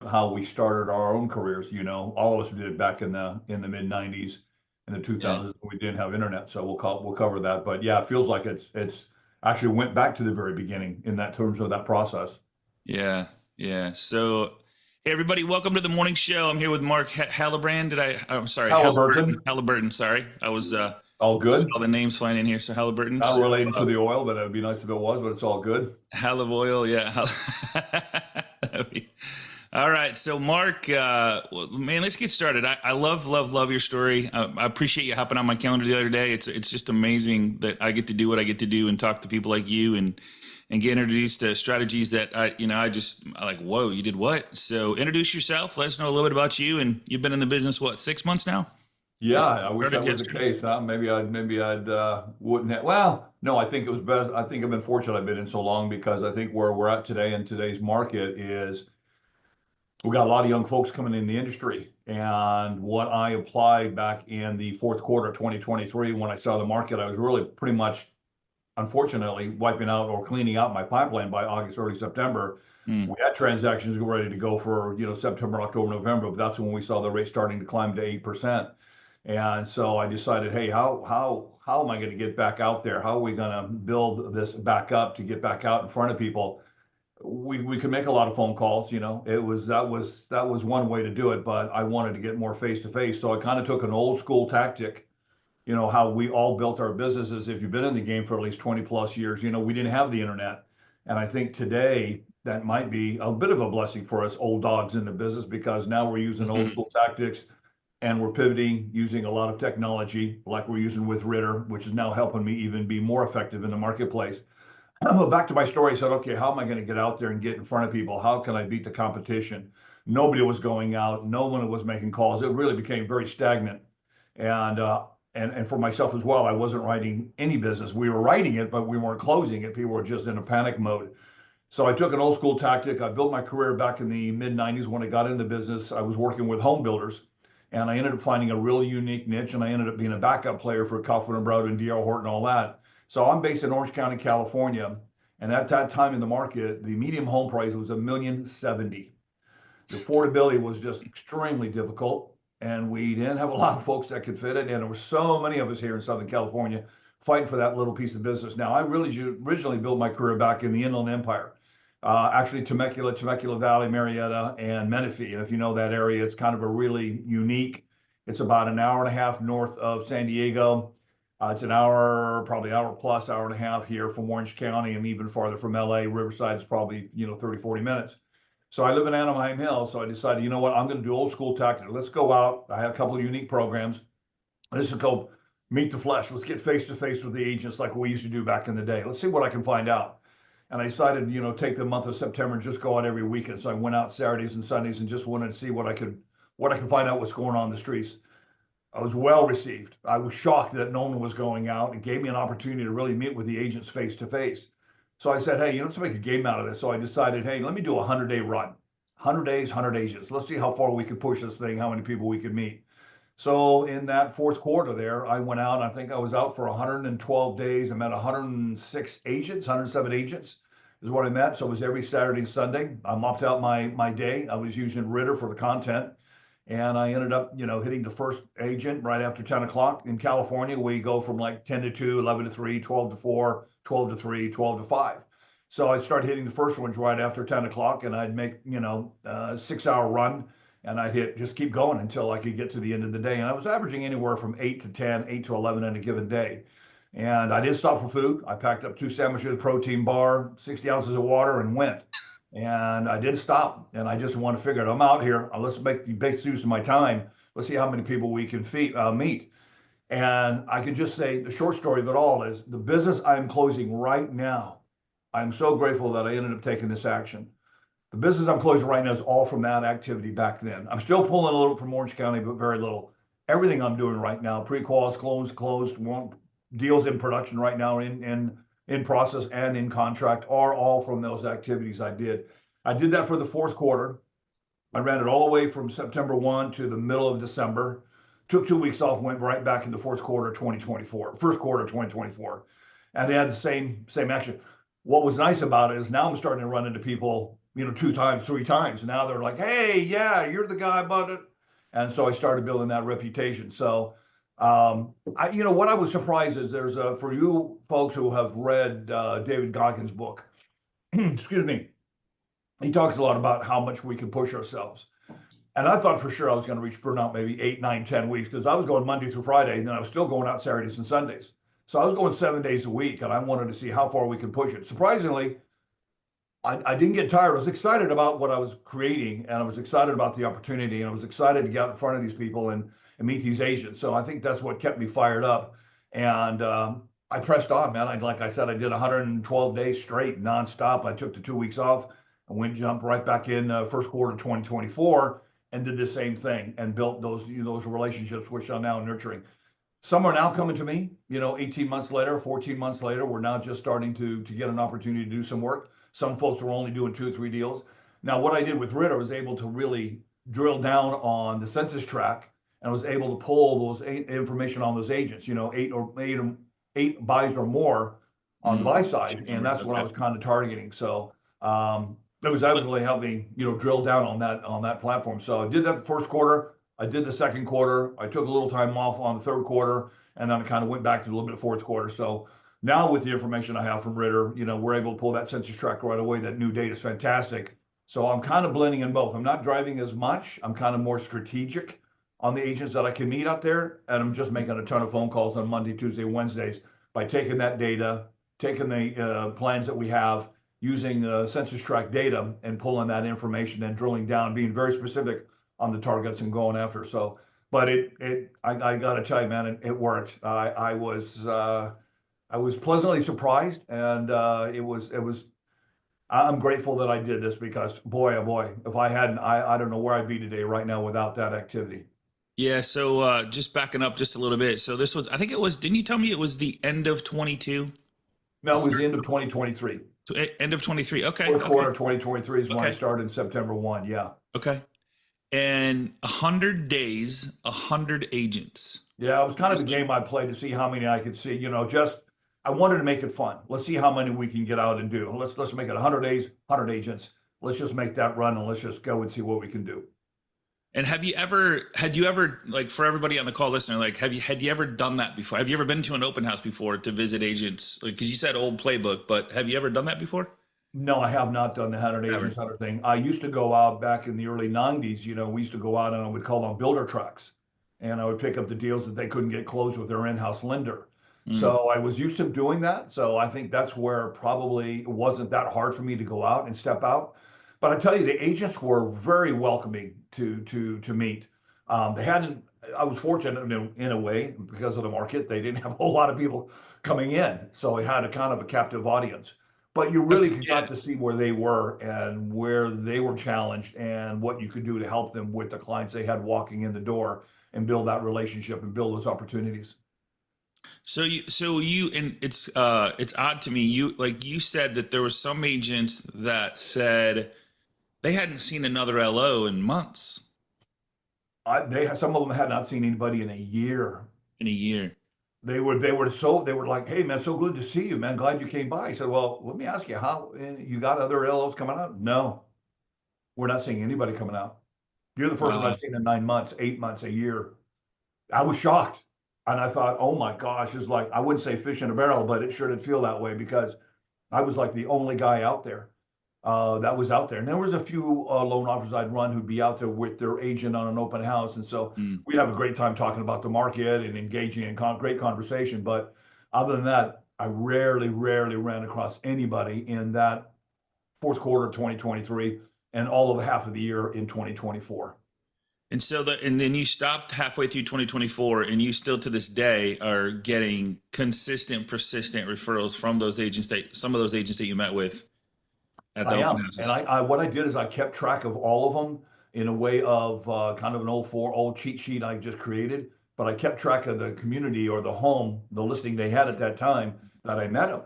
how we started our own careers. You know, all of us did back in the mid '90s and the Yeah. 2000s. We didn't have internet, so we'll cover that. But yeah, it feels like it's actually went back to the very beginning in that terms of that process. Yeah. Yeah. So, hey, everybody, welcome to the morning show. I'm here with Mark Halliburton. I'm sorry, Halliburton. Halliburton, Halliburton. Sorry. I was, all good. all the names flying in here. So, Halliburton. Not So, related to uh, the oil, but it would be nice if it was. But it's all good. Halliv oil. Yeah. All right. So, Mark, well, man, let's get started. I love, love, love your story. I appreciate you hopping on my calendar the other day. It's just amazing that I get to do what I get to do and talk to people like you and get introduced to strategies that I like, whoa, you did what? So introduce yourself. Let us know a little bit about you. And you've been in the business, what, 6 months now? Yeah, I wish Started that was the yesterday. case. Huh? Maybe I'd wouldn't have. Well, no, I think it was best. I think I've been fortunate I've been in so long because I think where we're at today in today's market is we got a lot of young folks coming in the industry. And what I applied back in the fourth quarter of 2023, when I saw the market, I was really pretty much, unfortunately, wiping out or cleaning out my pipeline by August, early September. Mm, We had transactions ready to go for, September, October, November, but that's when we saw the rate starting to climb to 8%. And so I decided, hey, how am I going to get back out there? How are we going to build this back up to get back out in front of people? We could make a lot of phone calls, that was one way to do it, but I wanted to get more face to face. So I kind of took an old school tactic, how we all built our businesses. If you've been in the game for at least 20 plus years, we didn't have the internet. And I think today that might be a bit of a blessing for us old dogs in the business because now we're using old mhm. school tactics and we're pivoting using a lot of technology like we're using with RETR, which is now helping me even be more effective in the marketplace. But back to my story, I said, okay, how am I going to get out there and get in front of people? How can I beat the competition? Nobody was going out. No one was making calls. It really became very stagnant. And and for myself as well, I wasn't writing any business. We were writing it, but we weren't closing it. People were just in a panic mode. So I took an old school tactic. I built my career back in the mid '90s when I got into business. I was working with home builders, and I ended up finding a really unique niche, and I ended up being a backup player for Kaufman and Broad and D.R. Horton, all that. So I'm based in Orange County, California, and at that time in the market, the median home price was $1,070,000. The affordability was just extremely difficult, and we didn't have a lot of folks that could fit it. And there were so many of us here in Southern California fighting for that little piece of business. Now, I really originally built my career back in the Inland Empire, actually Temecula Valley, Marietta, and Menifee. And if you know that area, it's kind of a really unique. It's about an hour and a half north of San Diego. It's an hour, probably hour plus, hour and a half here from Orange County, and even farther from LA. Riverside is probably 30, 40 minutes. So I live in Anaheim Hills. So I decided, you know what, I'm going to do old school tactics. Let's go out. I have a couple of unique programs. Let's just go meet the flesh. Let's get face to face with the agents like we used to do back in the day. Let's see what I can find out. And I decided, take the month of September and just go out every weekend. So I went out Saturdays and Sundays and just wanted to see what I could find out what's going on in the streets. I was well received. I was shocked that no one was going out. It gave me an opportunity to really meet with the agents face to face. So I said, hey, let's make a game out of this. So I decided, hey, let me do a 100-day run. 100 days, 100 agents. Let's see how far we could push this thing, how many people we could meet. So in that fourth quarter there, I went out. I think I was out for 112 days. I met 106 agents, 107 agents is what I met. So it was every Saturday and Sunday. I mopped out my day. I was using RETR for the content. And I ended up, hitting the first agent right after 10 o'clock. In California, we go from like 10 to 2, 11 to 3, 12 to 4, 12 to 3, 12 to 5. So I'd start hitting the first ones right after 10 o'clock, and I'd make, a 6 hour run, and I'd just keep going until I could get to the end of the day. And I was averaging anywhere from 8 to 10, 8 to 11 in a given day. And I didn't stop for food. I packed up 2 sandwiches, protein bar, 60 ounces of water, and went. And I did stop, and I just want to figure it. I'm out here. Let's make the best use of my time. Let's see how many people we can meet. And I can just say the short story of it all is the business I'm closing right now. I'm so grateful that I ended up taking this action. The business I'm closing right now is all from that activity back then. I'm still pulling a little from Orange County, but very little. Everything I'm doing right now, pre-quals, closed, deals in production right now, in process and in contract, are all from those activities I did. I did that for the fourth quarter. I ran it all the way from September 1 to the middle of December. Took 2 weeks off, went right back into fourth quarter 2024, first quarter 2024, and they had the same action. What was nice about it is now I'm starting to run into people 2 times, 3 times. And now they're like, hey, yeah, you're the guy about it. And so I started building that reputation. So, what I was surprised is there's for you folks who have read David Goggins' book, excuse me, he talks a lot about how much we can push ourselves. And I thought for sure I was going to reach burnout maybe 8, 9, 10 weeks because I was going Monday through Friday, and then I was still going out Saturdays and Sundays. So I was going 7 days a week, and I wanted to see how far we can push it. Surprisingly, I didn't get tired. I was excited about what I was creating, and I was excited about the opportunity, and I was excited to get out in front of these people and meet these agents. So I think that's what kept me fired up. And I pressed on, man. Like I said, I did 112 days straight, nonstop. I took the 2 weeks off. I went jumped right back in first quarter 2024 and did the same thing and built those relationships, which I'm now nurturing. Some are now coming to me, 18 months later, 14 months later. We're now just starting to get an opportunity to do some work. Some folks were only doing 2 or 3 deals. Now, what I did with RETR was able to really drill down on the census-tract, and I was able to pull those information on those agents, eight buys or more on the buy side, and that's what I was kind of targeting. So that was really helping, drill down on that platform. So I did that the first quarter. I did the second quarter. I took a little time off on the third quarter, and then I kind of went back to a little bit of fourth quarter. So now with the information I have from RETR, we're able to pull that census-tract right away. That new data is fantastic. So I'm kind of blending in both. I'm not driving as much. I'm kind of more strategic on the agents that I can meet out there, and I'm just making a ton of phone calls on Monday, Tuesday, Wednesdays by taking that data, taking the plans that we have, using census-tract data and pulling that information and drilling down, being very specific on the targets and going after. So, but I got to tell you, man, it worked. I was pleasantly surprised, and I'm grateful that I did this because boy, oh boy, if I hadn't, I don't know where I'd be today right now without that activity. Yeah. So just backing up just a little bit. So this was, I think it was, didn't you tell me it was the end of 22? No, it was the end of 2023. End of 23. Okay. Fourth Okay. quarter 2023 is when I Okay. started in September 1. Yeah. Okay. And 100 days, 100 agents. Yeah, it was kind of a game I played to see how many I could see. I wanted to make it fun. Let's see how many we can get out and do. Let's make it 100 days, 100 agents. Let's just make that run and let's just go and see what we can do. And had you ever, like for everybody on the call listener, like had you ever done that before? Have you ever been to an open house before to visit agents? Like, cause you said old playbook, but have you ever done that before? No, I have not done the 100 Never. agents, 100 thing. I used to go out back in the early 90s. We used to go out and I would call them builder trucks, and I would pick up the deals that they couldn't get closed with their in-house lender. So I was used to doing that. So I think that's where probably it wasn't that hard for me to go out and step out. But I tell you, the agents were very welcoming to meet. They hadn't. I was fortunate in a way because of the market. They didn't have a whole lot of people coming in, so it had a kind of a captive audience. But you really got to see where they were and where they were challenged and what you could do to help them with the clients they had walking in the door and build that relationship and build those opportunities. And it's odd to me. You said that there were some agents that said they hadn't seen another LO in months. Some of them had not seen anybody in a year. In a year. They were like, hey man, so good to see you, man. Glad you came by. I said, well, let me ask you, how you got other LOs coming out? No, we're not seeing anybody coming out. You're the first one I've seen in 9 months, 8 months, a year. I was shocked. And I thought, oh my gosh, it's like, I wouldn't say fish in a barrel, but it sure did feel that way because I was like the only guy out there that was out there. And there was a few loan offers I'd run who'd be out there with their agent on an open house. And so we'd have a great time talking about the market and engaging in great conversation. But other than that, I rarely ran across anybody in that fourth quarter of 2023 and all of half of the year in 2024. And then you stopped halfway through 2024, and you still to this day are getting consistent, persistent referrals from some of those agents that you met with at the open houses. And what I did is I kept track of all of them in a way of kind of an old cheat sheet I just created. But I kept track of the community or the home, the listing they had at that time that I met them.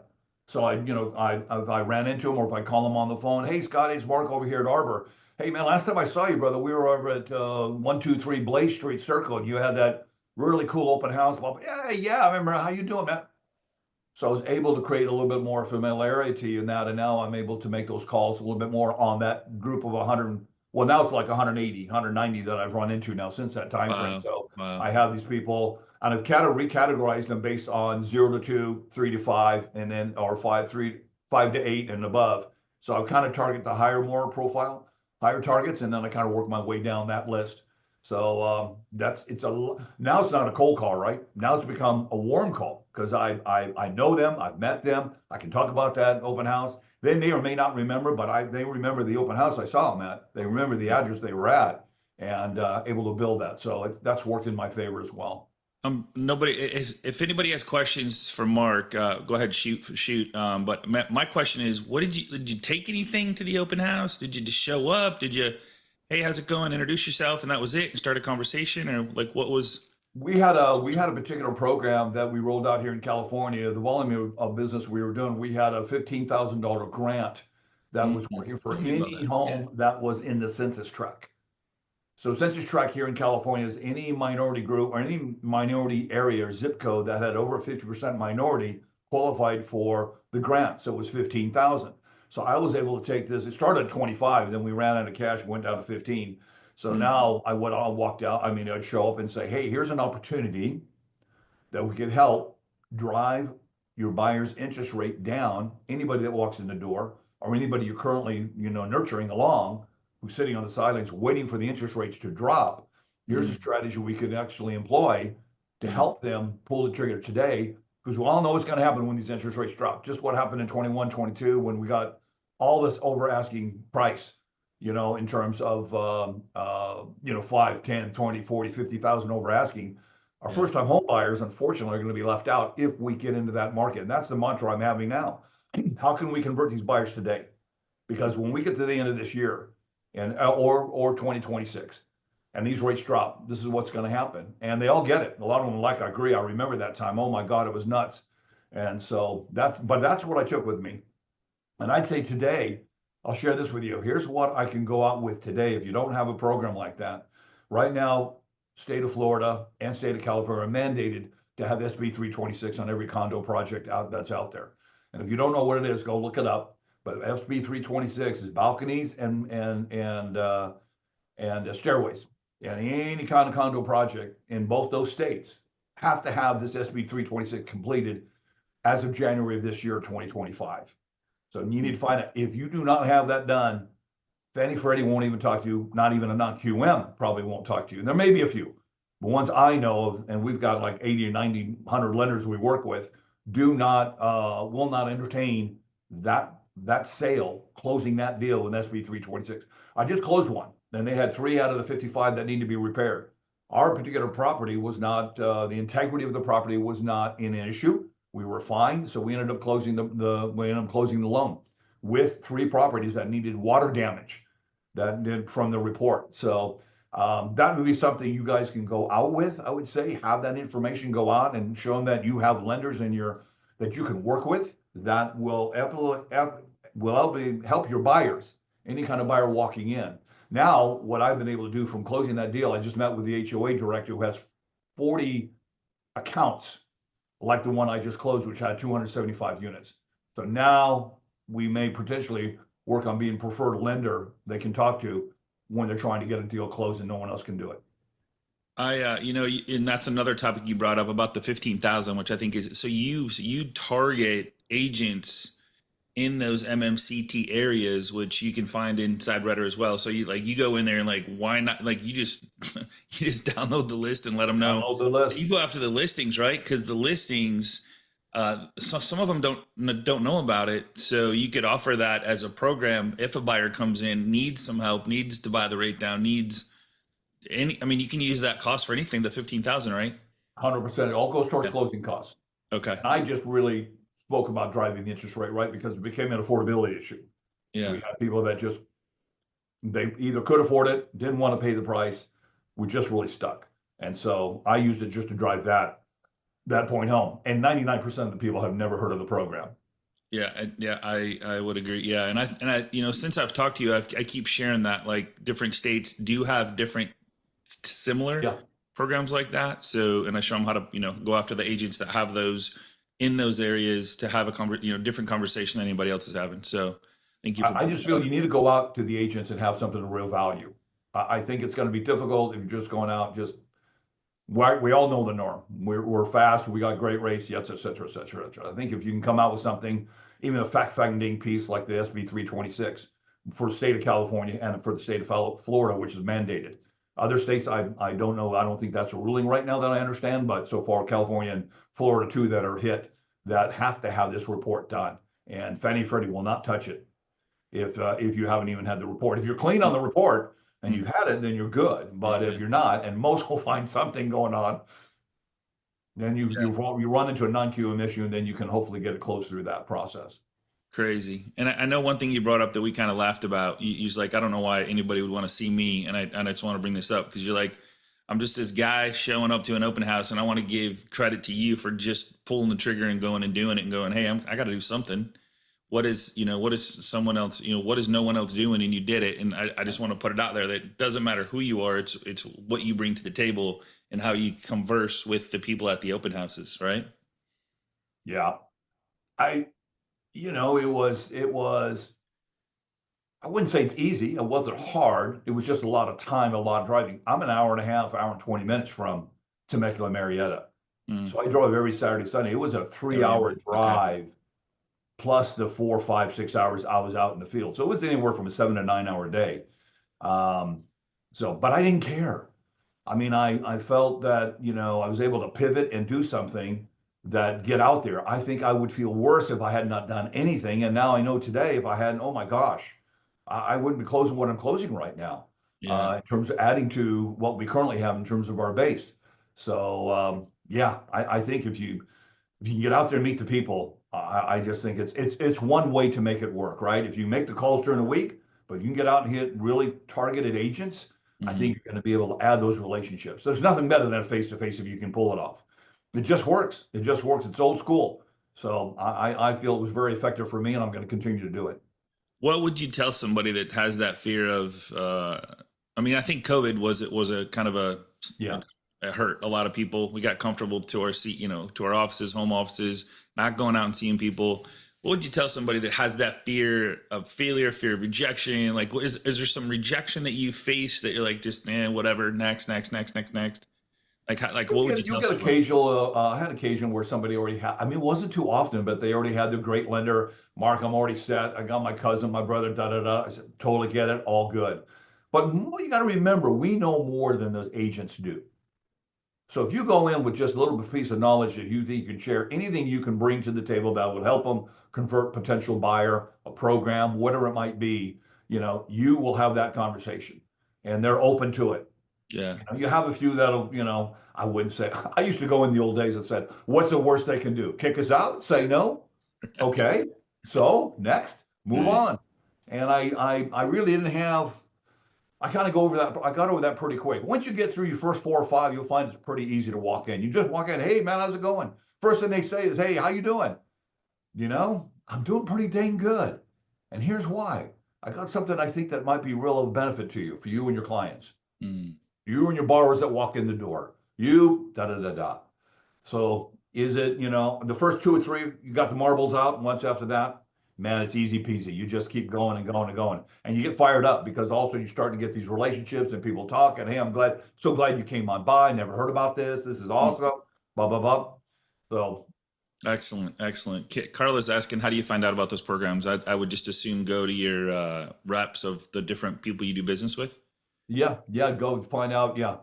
So if I ran into them or if I call them on the phone, hey Scott, it's Mark over here at Arbor. Hey man, last time I saw you, brother, we were over at 123 Blaze Street Circle, and you had that really cool open house. Well, yeah, I remember. How you doing, man? So I was able to create a little bit more familiarity in that, and now I'm able to make those calls a little bit more on that group of 100. Well, now it's like 180, 190 that I've run into now since that time frame. Wow. So Wow. I have these people, and I've kind of recategorized them based on 0 to 2, 3 to 5, and then or 5 to 8 and above. So I kind of target the higher targets, and then I kind of work my way down that list. So now it's not a cold call, right? Now it's become a warm call because I know them, I've met them, I can talk about that open house. They may or may not remember, but they remember the open house I saw them at. They remember the address they were at, and able to build that. So that's worked in my favor as well. Nobody is, if anybody has questions for Mark, go ahead, shoot. But my question is, did you take anything to the open house? Did you just show up? Did you, hey, how's it going? Introduce yourself, and that was it, and start a conversation, or like what was? We had a particular program that we rolled out here in California. The volume of business we were doing, we had a $15,000 grant that was working for Tell me about any that. Yeah. home that was in the census tract. So census tract here in California is any minority group or any minority area or zip code that had over 50% minority qualified for the grant. So it was 15,000. So I was able to take this. It started at 25, then we ran out of cash, went down to 15. So now I walked out. I mean, I'd show up and say, hey, here's an opportunity that we could help drive your buyer's interest rate down. Anybody that walks in the door or anybody you're currently, nurturing along, who's sitting on the sidelines waiting for the interest rates to drop. Here's a strategy we could actually employ to help them pull the trigger today, because we all know what's going to happen when these interest rates drop. Just what happened in 21, 22 when we got all this over asking price, in terms of 5, 10, 20, 40, 50,000 over asking. Our first time home buyers, unfortunately, are going to be left out if we get into that market. And that's the mantra I'm having now. How can we convert these buyers today? Because when we get to the end of this year, and or 2026, and these rates drop, this is what's going to happen. And they all get it. A lot of them I agree. I remember that time. Oh my God, it was nuts. And so that's what I took with me. And I'd say today, I'll share this with you. Here's what I can go out with today if you don't have a program like that. Right now, state of Florida and state of California are mandated to have SB 326 on every condo project that's out there. And if you don't know what it is, go look it up. But SB 326 is balconies and stairways. And any kind of condo project in both those states have to have this SB 326 completed as of January of this year, 2025. So you need to find out if you do not have that done, Fannie Freddie won't even talk to you. Not even a non-QM probably won't talk to you. And there may be a few, but ones I know of, and we've got like 80 or 90, 100 lenders we work with, will not entertain that sale, closing that deal with SB 326. I just closed one, and they had 3 out of the 55 that need to be repaired. Our particular property was not, the integrity of the property was not an issue. We were fine, so we ended up closing the loan with 3 properties that needed water damage that did from the report. So that would be something you guys can go out with. I would say have that information go out and show them that you have lenders that you can work with that will help your buyers, any kind of buyer walking in. Now, what I've been able to do from closing that deal, I just met with the HOA director who has 40 accounts like the one I just closed, which had 275 units. So now we may potentially work on being preferred lender they can talk to when they're trying to get a deal closed and no one else can do it. And that's another topic you brought up about the 15,000, which I think is, so you target agents in those MMCT areas, which you can find inside RETR as well. So you go in there and why not? You just download the list and let them know. Download the list. You go after the listings, right? Because the listings, some of them don't know about it. So you could offer that as a program if a buyer comes in, needs some help, needs to buy the rate down, you can use that cost for anything. The 15,000, right? 100%. It all goes towards closing costs. Okay. And I just really spoke about driving the interest rate right because it became an affordability issue. Yeah. We had people that they either could afford it, didn't want to pay the price, were just really stuck. And so I used it just to drive that point home. And 99% of the people have never heard of the program. Yeah, I would agree. Yeah, and I since I've talked to you, I keep sharing that different states do have different similar programs like that. So, and I show them how to go after the agents that have those in those areas to have a different conversation than anybody else is having. So thank you for I just feel you need to go out to the agents and have something of real value. I think it's going to be difficult if you're just going out, just we all know the norm. We're fast. We got great rates, yes, et cetera, et cetera, et cetera. I think if you can come out with something, even a fact-finding piece like the SB 326 for the state of California and for the state of Florida, which is mandated. Other states, I don't know. I don't think that's a ruling right now that I understand, but so far California and Florida too that are hit that have to have this report done. And Fannie Freddie will not touch it if you haven't even had the report. If you're clean on the report and you've had it, then you're good. But if you're not, and most will find something going on, then you run into a non-QM issue, and then you can hopefully get it closed through that process. Crazy. And I know one thing you brought up that we kind of laughed about. You was like, I don't know why anybody would want to see me, and I just want to bring this up because you're like, I'm just this guy showing up to an open house, and I want to give credit to you for just pulling the trigger and going and doing it and going, hey, I got to do something. What is someone else, what is no one else doing, and you did it. And I just want to put it out there that it doesn't matter who you are. It's what you bring to the table and how you converse with the people at the open houses. Right. Yeah. It was, I wouldn't say it's easy. It wasn't hard. It was just a lot of time, a lot of driving. I'm an hour and a half, hour and 20 minutes from Temecula, Marietta. So I drove every Saturday, Sunday. It was a 3-hour drive. Okay. Plus the 4, 5, 6 hours I was out in the field. So it was anywhere from a 7 to 9 hour day. But I didn't care. I mean, I felt that, I was able to pivot and do something that get out there. I think I would feel worse if I had not done anything. And now I know today, if I hadn't, oh my gosh, I wouldn't be closing what I'm closing right now. In terms of adding to what we currently have in terms of our base. So I think if you can get out there and meet the people, I just think it's one way to make it work, right? If you make the calls during the week, but you can get out and hit really targeted agents, I think you're going to be able to add those relationships. There's nothing better than a face-to-face if you can pull it off. It just works. It just works. It's old school. So I feel it was very effective for me, and I'm going to continue to do it. What would you tell somebody that has that fear of, I think COVID was a kind of it hurt a lot of people. We got comfortable to our seat, to our offices, home offices, not going out and seeing people. What would you tell somebody that has that fear of failure, fear of rejection? Like, is there some rejection that you face that you're like, just, whatever, next? Like, what would you tell somebody? I had occasion where somebody already had, it wasn't too often, but they already had the great lender. Mark, I'm already set. I got my cousin, my brother, da-da-da. I said, totally get it. All good. But you got to remember, we know more than those agents do. So if you go in with just a little piece of knowledge that you think you can share, anything you can bring to the table that would help them convert potential buyer, a program, whatever it might be, you will have that conversation and they're open to it. Yeah. You have a few that'll, I wouldn't say, I used to go in the old days and said, what's the worst they can do? Kick us out? Say no? Okay. So next, move on. And I really didn't have, I got over that pretty quick. Once you get through your first 4 or 5, you'll find it's pretty easy to walk in. You just walk in, hey man, how's it going? First thing they say is, hey, how you doing? I'm doing pretty dang good. And here's why. I got something I think that might be real of benefit to you, for you and your clients. You and your borrowers that walk in the door. You, da-da-da-da. So is it, the first 2 or 3, you got the marbles out, and once after that, man, it's easy peasy. You just keep going and going and going. And you get fired up because also you're starting to get these relationships and people talking. Hey, so glad you came on by. Never heard about this. This is awesome. Blah, blah, blah. So. Excellent. Carla's asking, how do you find out about those programs? I would just assume go to your reps of the different people you do business with. Yeah, go find out. Yeah.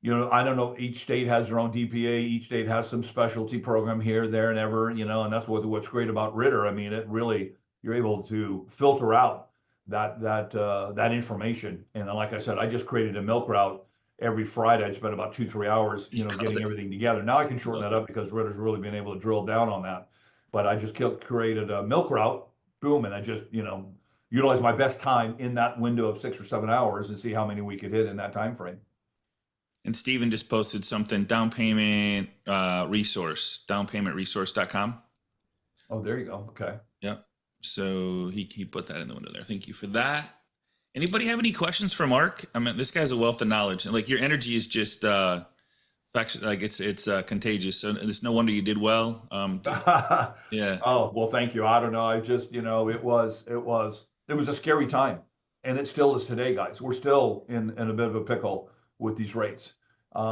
I don't know, each state has their own DPA, each state has some specialty program here, there, and ever, and that's what's great about RETR. It really, you're able to filter out that information. And then, like I said, I just created a milk route every Friday. I spent about 2-3 hours, getting everything together. Now I can shorten that up because RETR's really been able to drill down on that. But I just created a milk route, boom, and I just, utilize my best time in that window of 6 or 7 hours and see how many we could hit in that time frame. And Steven just posted something, down payment resource, downpaymentresource.com. Oh, there you go. Okay. Yeah. So he put that in the window there. Thank you for that. Anybody have any questions for Mark? This guy's a wealth of knowledge. Like, your energy is just Fact, like it's contagious. So it's no wonder you did well. Yeah. Oh, well, thank you. I don't know. I just, it was a scary time. And it still is today, guys. We're still in a bit of a pickle with these rates. But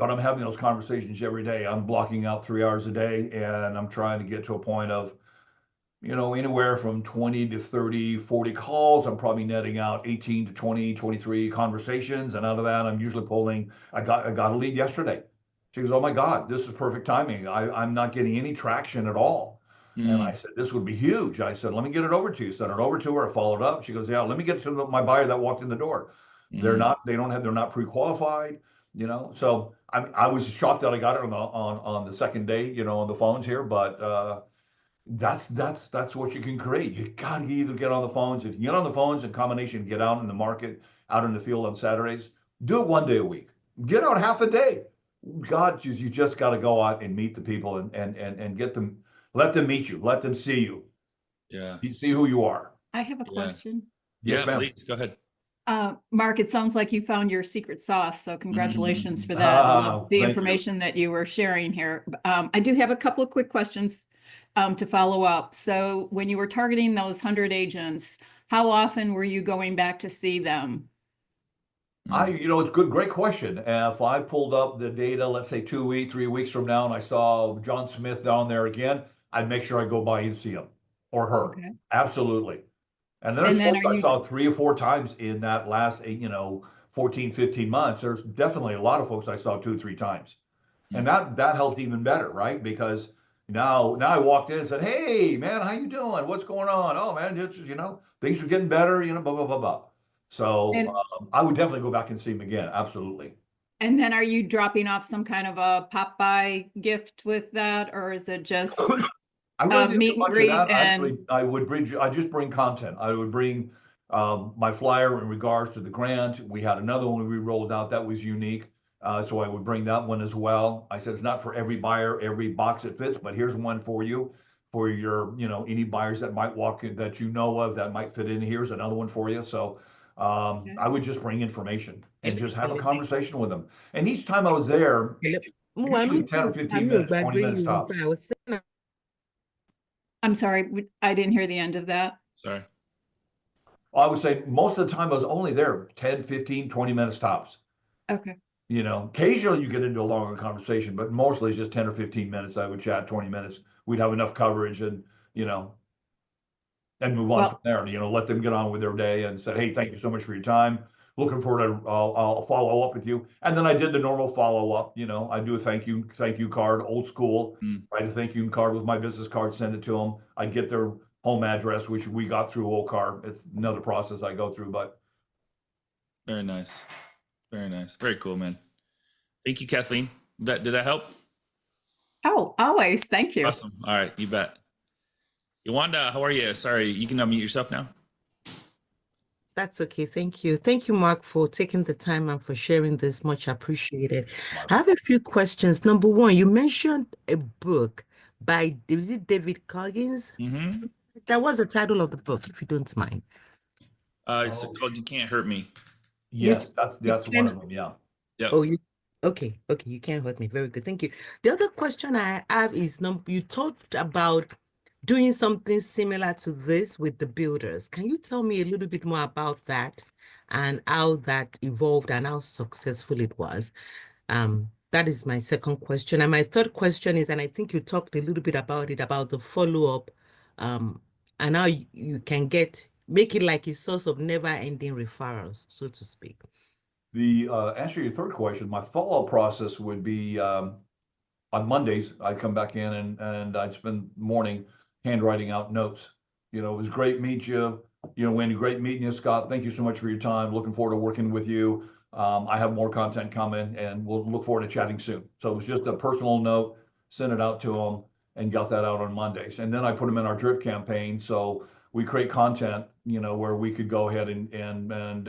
I'm having those conversations every day. I'm blocking out 3 hours a day and I'm trying to get to a point of, anywhere from 20 to 30, 40 calls. I'm probably netting out 18 to 20, 23 conversations. And out of that, I'm usually pulling, I got a lead yesterday. She goes, "Oh my God, this is perfect timing. I'm not getting any traction at all." And I Mm, said, "This would be huge." I said, "Let me get it over to you." Sent it over to her. I followed up. She goes, "Yeah, let me get to my buyer that walked in the door. mm. They're not pre-qualified, So I was shocked that I got it on the second day, on the phones here, but that's what you can create. You got to either get on the phones. If you get on the phones in combination, get out in the market, out in the field on Saturdays, do it one day a week. Get out half a day. God, you just got to go out and meet the people and get them, let them meet you, let them see you, Yeah. see who you are. I have a Yeah. question. Yes, Yeah. ma'am. Please go ahead. Mark, it sounds like you found your secret sauce, so congratulations for that. I Ah, love the thank you. information that you were sharing here. I do have a couple of quick questions to follow up. So when you were targeting those 100 agents, how often were you going back to see them? It's good, great question. If I pulled up the data, let's say 2 weeks, 3 weeks from now, and I saw John Smith down there again, I'd make sure I go by and see him or her. Okay. Absolutely. And there's And then folks are I you, saw 3 or 4 times in that last, 14, 15 months. There's definitely a lot of folks I saw 2, 3 times. And Mm. that helped even better, right? Because now I walked in and said, "Hey, man, how you doing? What's going on? Oh, man, things are getting better, blah, blah, blah, blah." So and, I would definitely go back and see him again. Absolutely. and then are you dropping off some kind of a pop-by gift with that, or is it just I really didn't do meet and much of greet that. and Actually, I just bring content. I would bring my flyer in regards to the grant. We had another one we rolled out that was unique. So I would bring that one as well. I said, it's not for every buyer, every box it fits, but here's one for you, for your, any buyers that might walk in that you know of that might fit in. Here's another one for you. So Okay. I would just bring information and Hello, just have a hello. conversation with them. And each time I was there, Hello. usually 10 or 15 minutes, 20 minutes tops. I'm sorry, I didn't hear the end of that. Sorry. I would say most of the time I was only there 10, 15, 20 minutes tops. Okay. Occasionally you get into a longer conversation, but mostly it's just 10 or 15 minutes. I would chat 20 minutes. We'd have enough coverage and move on from Well, there. Let them get on with their day and said, "Hey, thank you so much for your time. Looking forward to, I'll follow up with you." And then I did the normal follow up. I do a thank you card, old school, Mm. write a thank you card with my business card, send it to them. I get their home address, which we got through OCAR. It's another process I go through, but Very nice. Very nice. Very cool, man. Thank you, Kathleen. Did that help? oh, always. Thank you. Awesome. All right. You bet. Yolanda, how are you? Sorry, you can unmute yourself now. That's okay. Thank you. Thank you, Mark, for taking the time and for sharing this. Much appreciated. I have a few questions. Number one, you mentioned a book by, is it David Coggins? Mm-hmm. That was the title of the book, if you don't mind. It's called "You Can't Hurt Me." yes, You that's one can, of them. Yeah. Yep. oh, okay, you can't hurt me. Very good. Thank you. The other question I have is, you talked about doing something similar to this with the builders. Can you tell me a little bit more about that and how that evolved and how successful it was? That is my second question. And my third question is, and I think you talked a little bit about it, about the follow-up, and how you can make it like a source of never-ending referrals, so to speak. The answer to your third question, my follow-up process would be on Mondays, I'd come back in and I'd spend the morning handwriting out notes. It was great meet you. Wendy, great meeting you, Scott. Thank you so much for your time. Looking forward to working with you. I have more content coming and we'll look forward to chatting soon. So it was just a personal note, sent it out to them and got that out on Mondays. And then I put them in our drip campaign. So we create content, where we could go ahead and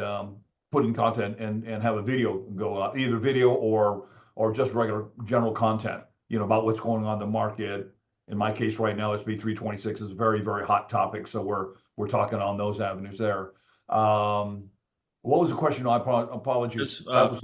put in content and have a video go out, either video or just regular general content, about what's going on in the market. In my case right now, SB 326 is a very, very hot topic. So we're talking on those avenues there. What was the question? I apologize. Just, That was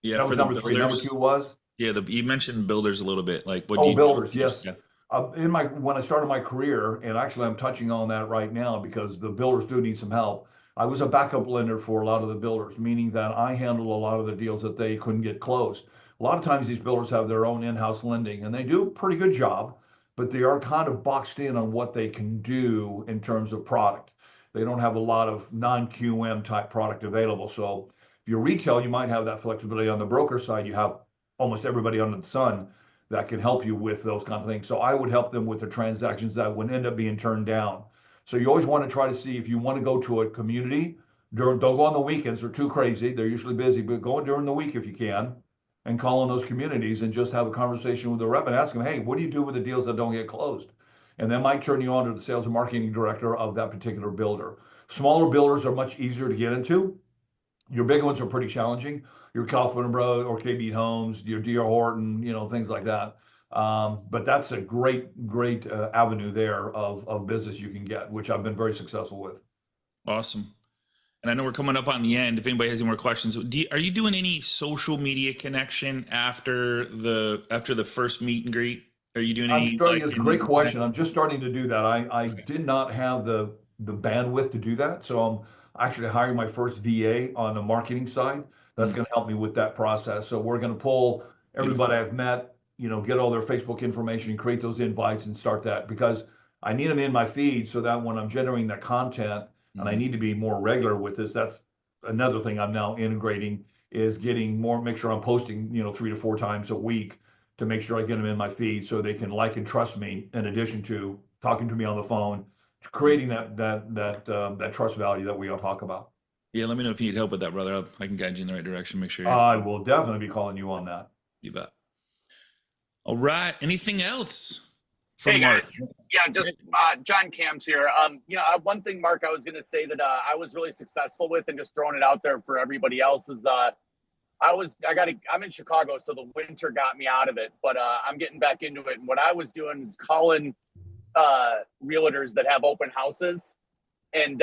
yeah, for the number three. Number builders. two was? Yeah, you mentioned builders a little bit. Like, what do Oh, you builders, do? yes. Yeah. When I started my career, and actually I'm touching on that right now because the builders do need some help. I was a backup lender for a lot of the builders, meaning that I handle a lot of the deals that they couldn't get closed. A lot of times these builders have their own in-house lending and they do a pretty good job, but they are kind of boxed in on what they can do in terms of product. They don't have a lot of non-QM type product available. So if you're retail, you might have that flexibility. On the broker side, you have almost everybody under the sun that can help you with those kind of things. So I would help them with the transactions that would end up being turned down. So you always want to try to see if you want to go to a community, don't go on the weekends, they're too crazy. They're usually busy, but go during the week if you can and call on those communities and just have a conversation with the rep and ask them, hey, what do you do with the deals that don't get closed? And they might turn you on to the sales and marketing director of that particular builder. Smaller builders are much easier to get into. Your big ones are pretty challenging. Your Kaufman Bros or KB Homes, your DR Horton, things like that. But that's a great avenue there of business you can get, which I've been very successful with. Awesome. And I know we're coming up on the end. If anybody has any more questions, are you doing any social media connection after the first meet and greet? Are you doing any? It's a great question. I'm just starting to do that. I Okay. did not have the bandwidth to do that, so I'm actually hiring my first VA on the marketing side. That's going to help me with that process. So we're going to pull Beautiful. everybody I've met, get all their Facebook information, create those invites, and start that because I need them in my feed so that when I'm generating that content, and I Mhm. need to be more regular with this. That's another thing I'm now integrating is getting more. Make sure I'm posting, 3 to 4 times a week to make sure I get them in my feed so they can like and trust me in addition to talking to me on the phone, creating that trust value that we all talk about. Yeah, let me know if you need help with that, brother. I can guide you in the right direction. Make sure I will definitely be calling you on that. you bet. All right. Anything else from Hey Mark? guys, yeah, just John Camps here. One thing, Mark, I was going to say that I was really successful with, and just throwing it out there for everybody else is I'm in Chicago, so the winter got me out of it, but I'm getting back into it. And what I was doing is calling realtors that have open houses and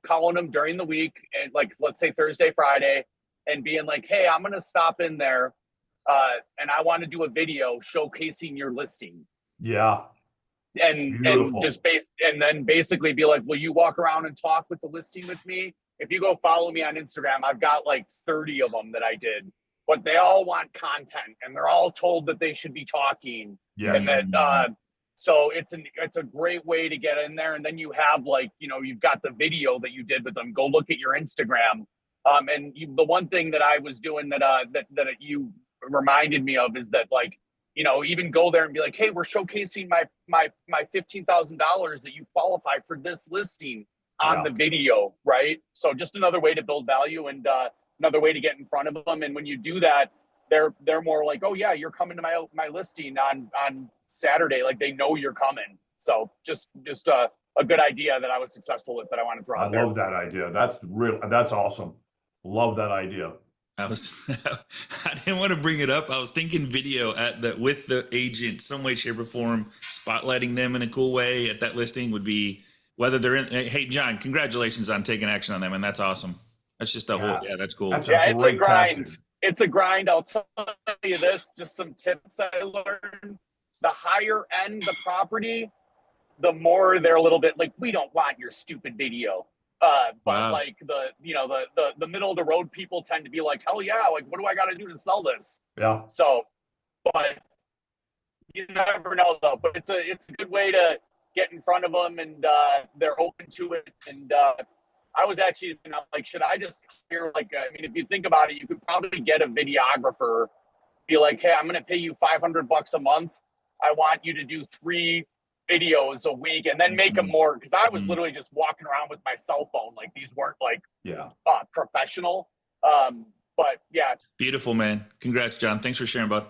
calling them during the week, and like let's say Thursday, Friday, and being like, hey, I'm going to stop in there, and I want to do a video showcasing your listing. Yeah. And Beautiful. and then basically be like, will you walk around and talk with the listing with me? If you go follow me on Instagram, I've got like 30 of them that I did, but they all want content and they're all told that they should be talking. Yes. And that so it's a great way to get in there. And then you have like, you've got the video that you did with them. Go look at your Instagram. The one thing that I was doing that you reminded me of is that, like, even go there and be like, hey, we're showcasing my $15,000 that you qualify for this listing on the video, right? So just another way to build value and another way to get in front of them. And when you do that, they're more like, oh yeah, you're coming to my listing on Saturday. Like, they know you're coming. So just a good idea that I was successful with that I want to throw out there. I love that idea. That's awesome. Love that idea. I didn't want to bring it up. I was thinking video with the agent, some way, shape, or form, spotlighting them in a cool way at that listing would be whether they're in. Hey, John, congratulations on taking action on them, and that's awesome. That's just that's cool. That's it's a grind. tactic. It's a grind. I'll tell you this, just some tips I learned. The higher end the property, the more they're a little bit like, we don't want your stupid video. But wow. Like the middle of the road people tend to be like, hell yeah, like, what do I got to do to sell this? Yeah. So, but you never know though. But it's a good way to get in front of them, and they're open to it. And I was actually like, should I just hire if you think about it, you could probably get a videographer, be like, hey, I'm going to pay you $500 a month. I want you to do 3 videos a week, and then make them more, because I was literally just walking around with my cell phone. Like, these weren't professional. But yeah. Beautiful, man. Congrats, John. Thanks for sharing, bud.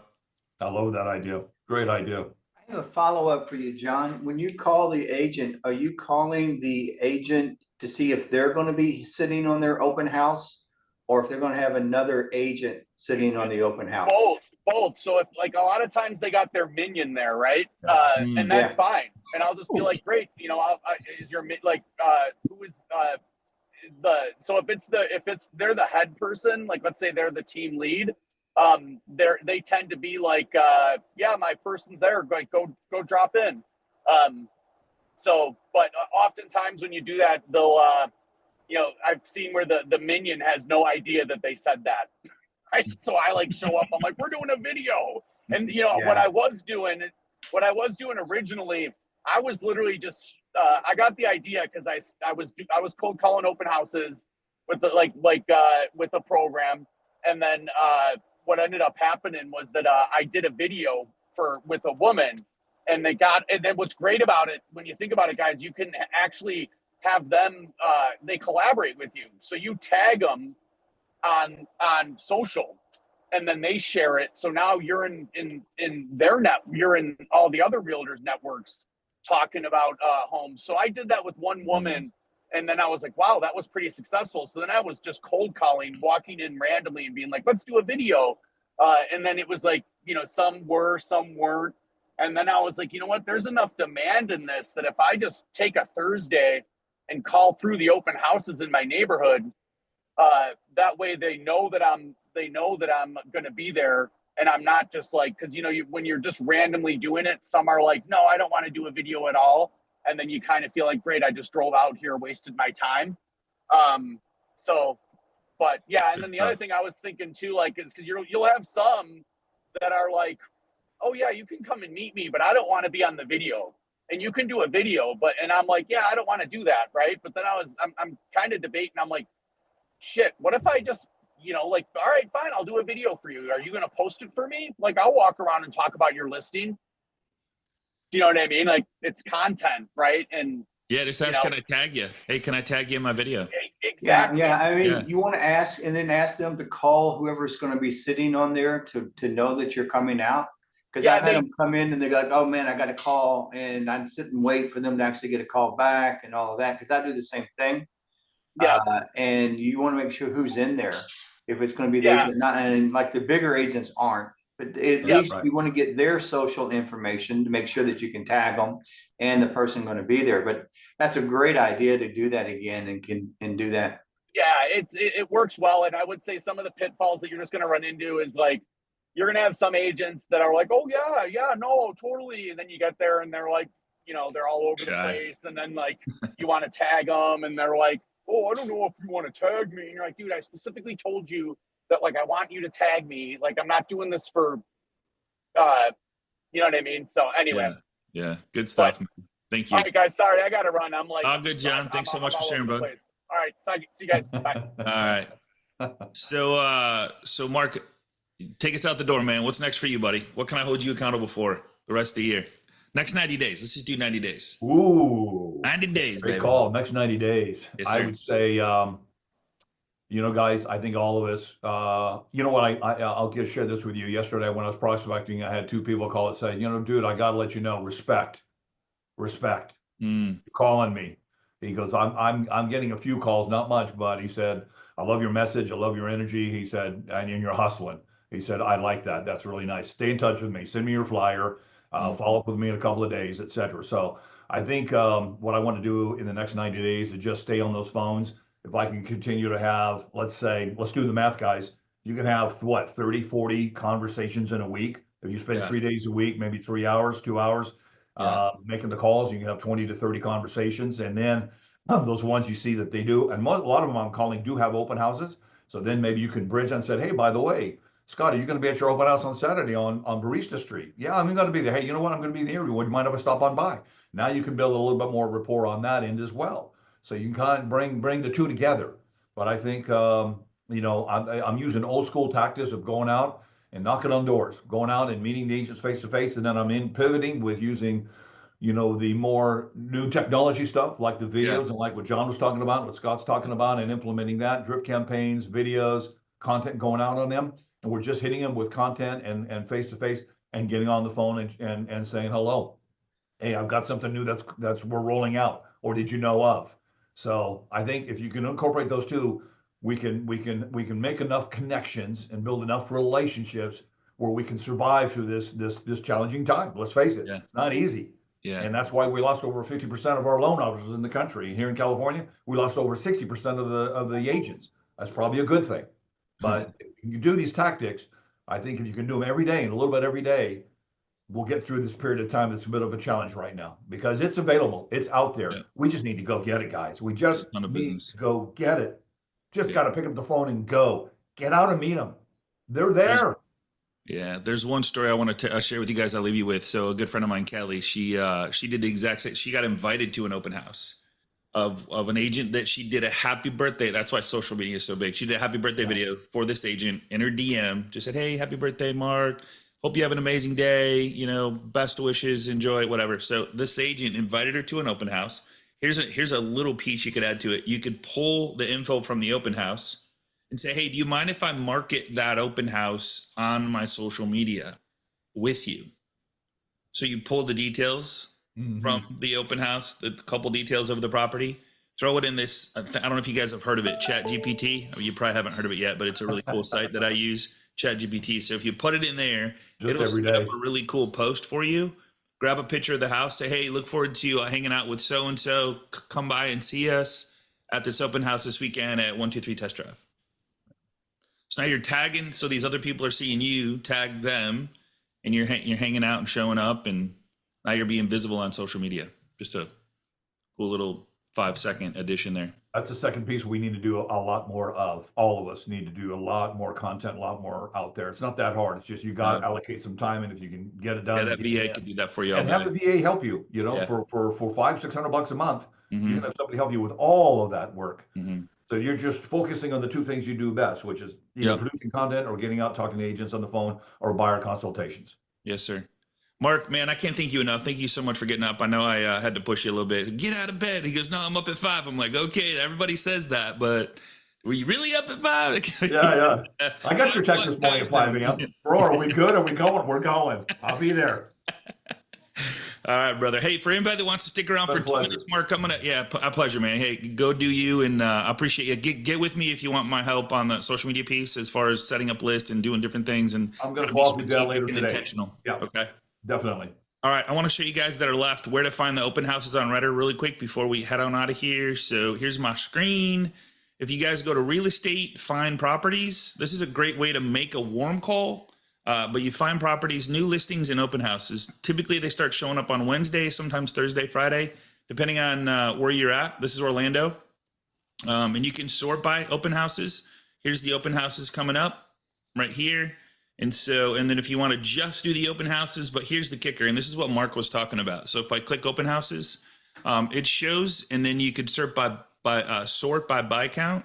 I love that idea. Great idea. I have a follow-up for you, John. When you call the agent, are you calling the agent to see if they're going to be sitting on their open house, or if they're going to have another agent sitting on the open house? Both. So if, like, a lot of times they got their minion there, right? And that's fine. And I'll just be like, great. Is your who is so if they're the head person, like, let's say they're the team lead, they tend to be like, yeah, my person's there, like go drop in. But oftentimes when you do that, they'll, I've seen where the minion has no idea that they said that. Right. So I like show up, I'm like, we're doing a video. And what I was doing originally, I was literally just, I got the idea because I was cold calling open houses with the with the program. And then what ended up happening was that I did a video with a woman, and then what's great about it, when you think about it, guys, you can actually have them, they collaborate with you. So you tag them on social, and then they share it. So now you're in their net, you're in all the other realtors networks talking about homes. So I did that with one woman, and then I was like, wow, that was pretty successful. So then I was just cold calling, walking in randomly and being like, let's do a video. And then it was like, some were, some weren't. And then I was like, you know what, there's enough demand in this that if I just take a Thursday and call through the open houses in my neighborhood, that way they know that I'm going to be there, and I'm not just like, because when you're just randomly doing it, some are like, no, I don't want to do a video at all, and then you kind of feel like, great, I just drove out here, wasted my time. But yeah, and then the other thing I was thinking too, like, is because you'll have some that are like, oh yeah, you can come and meet me, but I don't want to be on the video. And you can do a video, and I'm like, yeah, I don't want to do that, right? But then I'm kind of debating. I'm like, shit, what if I just, all right, fine, I'll do a video for you. Are you going to post it for me? Like, I'll walk around and talk about your listing. Do you know what I mean? Like, it's content, right? And yeah, just ask, can I tag you? Hey, can I tag you in my video? Exactly. Yeah. I mean, you want to ask, and then ask them to call whoever's going to be sitting on there to know that you're coming out. Because I've had them come in and they're like, oh man, I got a call, and I'm sitting and wait for them to actually get a call back and all of that. Because I do the same thing. Yeah. And you want to make sure who's in there. If it's going to be the agent, not, and like the bigger agents aren't, but at least you want to get their social information to make sure that you can tag them and the person going to be there. But that's a great idea to do that again and do that. Yeah, it works well. And I would say some of the pitfalls that you're just going to run into is like, you're going to have some agents that are like, oh yeah, no, totally. And then you get there and they're like, they're all over the place. And then like, you want to tag them and they're like, oh, I don't know if you want to tag me. And you're like, dude, I specifically told you that, like, I want you to tag me. Like, I'm not doing this for, you know what I mean? So anyway. Yeah. Good stuff. Thank you. All right, guys. Sorry, I got to run. I'm like, oh, good, John. Thanks so much for sharing, bud. All right. See you guys. Bye. All right. So Mark, take us out the door, man. What's next for you, buddy? What can I hold you accountable for the rest of the year? Next 90 days. Let's just do 90 days. Ooh. 90 days, Great baby. call. Next 90 days. Yes, I would say, guys, I think all of us, you know what, I'll share this with you. Yesterday when I was prospecting, I had two people call and say, dude, I got to let you know, respect. You're calling me. He goes, I'm getting a few calls, not much, but he said, I love your message. I love your energy. He said, and you're hustling. He said, I like that. That's really nice. Stay in touch with me. Send me your flyer. Follow up with me in a couple of days, etc. So I think what I want to do in the next 90 days is just stay on those phones. If I can continue to have, let's do the math, guys. You can have 30, 40 conversations in a week. If you spend 3 days a week, maybe 3 hours, 2 hours, making the calls, you can have 20 to 30 conversations. And then those ones you see that they do, and a lot of them I'm calling do have open houses. So then maybe you can bridge and say, hey, by the way, Scott, are you going to be at your open house on Saturday on Barista Street? Yeah, I'm going to be there. Hey, you know what? I'm going to be in the area. Would you mind if I stop on by? Now you can build a little bit more rapport on that end as well. So you can kind of bring the two together. But I think, I'm using old school tactics of going out and knocking on doors, going out and meeting the agents face to face. And then I'm pivoting with using, the more new technology stuff like the videos and like what John was talking about, what Scott's talking about, and implementing that, drip campaigns, videos, content going out on them. And we're just hitting them with content and face to face and getting on the phone and saying hello. Hey, I've got something new that's we're rolling out, or did you know of? So I think if you can incorporate those two, we can make enough connections and build enough relationships where we can survive through this challenging time. Let's face it, it's not easy. Yeah. And that's why we lost over 50% of our loan officers in the country. Here in California, we lost over 60% of the agents. That's probably a good thing. But if you do these tactics, I think if you can do them every day and a little bit every day, we'll get through this period of time that's a bit of a challenge right now because it's available. It's out there. Yeah. We just need to go get it, guys. We just Ton of need business. to go get it. Just Yeah. got to pick up the phone and go. Get out and meet them. They're there. Yeah, there's one story I want to share with you guys. I'll leave you with. So a good friend of mine, Kelly, she did the exact same. She got invited to an open house of an agent that she did a happy birthday. That's why social media is so big. She did a happy birthday video for this agent in her DM. Just said, "Hey, happy birthday, Mark. Hope you have an amazing day. You know, best wishes, enjoy, whatever." So this agent invited her to an open house. Here's a little piece you could add to it. You could pull the info from the open house and say, "Hey, do you mind if I market that open house on my social media with you?" So you pull the details from the open house, the couple details of the property, throw it in this. I don't know if you guys have heard of it, Chat GPT. You probably haven't heard of it yet, but it's a really cool site that I use, Chat GPT. So if you put it in there, Just it'll every set up day. a really cool post for you. Grab a picture of the house, say, "Hey, look forward to hanging out with so-and-so. Come by and see us at this open house this weekend at 123 Test Drive." So now you're tagging, so these other people are seeing you, tag them, and you're hanging out and showing up, and now you're being visible on social media. Just a cool little 5-second addition there. That's the second piece we need to do a lot more of. All of us need to do a lot more content, a lot more out there. It's not that hard. It's just you got to Yeah. allocate some time, and if you can get it done, Yeah, that get it VA in. could do that for you all And have day. the VA help you. You know, Yeah. for $500-600 a month, you Mhm, can have somebody help you with all of that work. mhm. So you're just focusing on the two things you do best, which is either Yep. producing content or getting out talking to agents on the phone or buyer consultations. Yes, sir. Mark, man, I can't thank you enough. Thank you so much for getting up. I know I had to push you a little bit. Get out of bed. He goes, "No, I'm up at 5." I'm like, "Okay, everybody says that, but were you really up at 5?" Yeah. I got your text this morning at 5 a.m. Bro, are we good? Are we going? We're going. I'll be there. All right, brother. Hey, for anybody that wants to stick around Been for a 2 pleasure. minutes, Mark, I'm gonna a pleasure, man. Hey, go do you, and I appreciate you. Get with me if you want my help on the social media piece as far as setting up lists and doing different things. And I'm going to be follow up with that strategic later and today. intentional. Yeah. Okay. Definitely. All right, I want to show you guys that are left where to find the open houses on RETR really quick before we head on out of here. So here's my screen. If you guys go to real estate, find properties, this is a great way to make a warm call. But you find properties, new listings, and open houses. Typically, they start showing up on Wednesday, sometimes Thursday, Friday, depending on where you're at. This is Orlando. And you can sort by open houses. Here's the open houses coming up right here. And then if you want to just do the open houses, but here's the kicker, and this is what Mark was talking about. So if I click open houses, it shows, and then you could sort by buy count.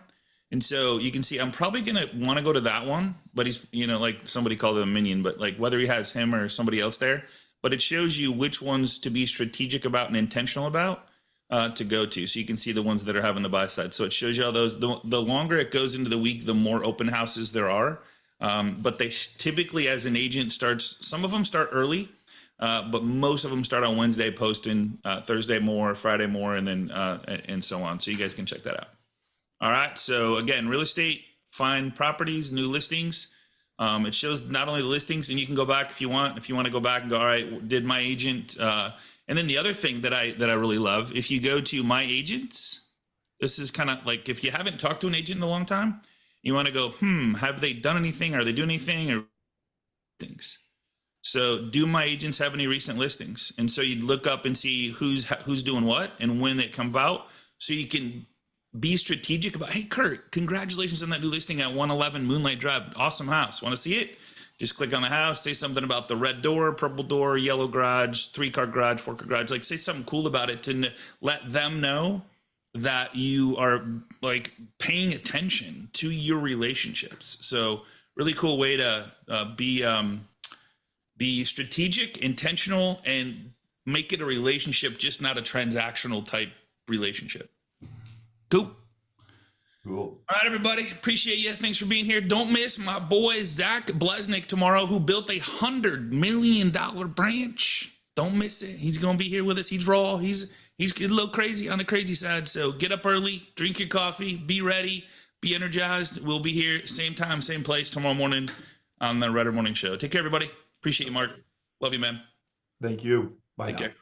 And so you can see, I'm probably going to want to go to that one, but he's, like somebody called it a minion, but like whether he has him or somebody else there, but it shows you which ones to be strategic about and intentional about to go to. So you can see the ones that are having the buy side. So it shows you all those. The longer it goes into the week, the more open houses there are. But they typically, as an agent, some of them start early, but most of them start on Wednesday posting, Thursday more, Friday more, and then and so on. So you guys can check that out. All right. So again, real estate, find properties, new listings. It shows not only the listings, and you can go back if you want. If you want to go back and go, all right, did my agent? And then the other thing that I really love, if you go to my agents, this is kind of like if you haven't talked to an agent in a long time, you want to go, have they done anything? Are they doing anything? Or things. So do my agents have any recent listings? And so you'd look up and see who's doing what and when they come about, so you can be strategic about, hey, Kurt, congratulations on that new listing at 111 Moonlight Drive. Awesome house. Want to see it? Just click on the house, say something about the red door, purple door, yellow garage, 3-car garage, 4-car garage. Like say something cool about it to let them know that you are like paying attention to your relationships. So really cool way to be strategic, intentional, and make it a relationship, just not a transactional type relationship. Cool. All right, everybody. Appreciate you. Thanks for being here. Don't miss my boy Zach Blesnick tomorrow, who built $100 million branch. Don't miss it. He's going to be here with us. He's raw. He's a little crazy on the crazy side. So get up early, drink your coffee, be ready, be energized. We'll be here same time, same place tomorrow morning on the RETR Morning Show. Take care, everybody. Appreciate you, Mark. Love you, man. Thank you. Bye. Take care.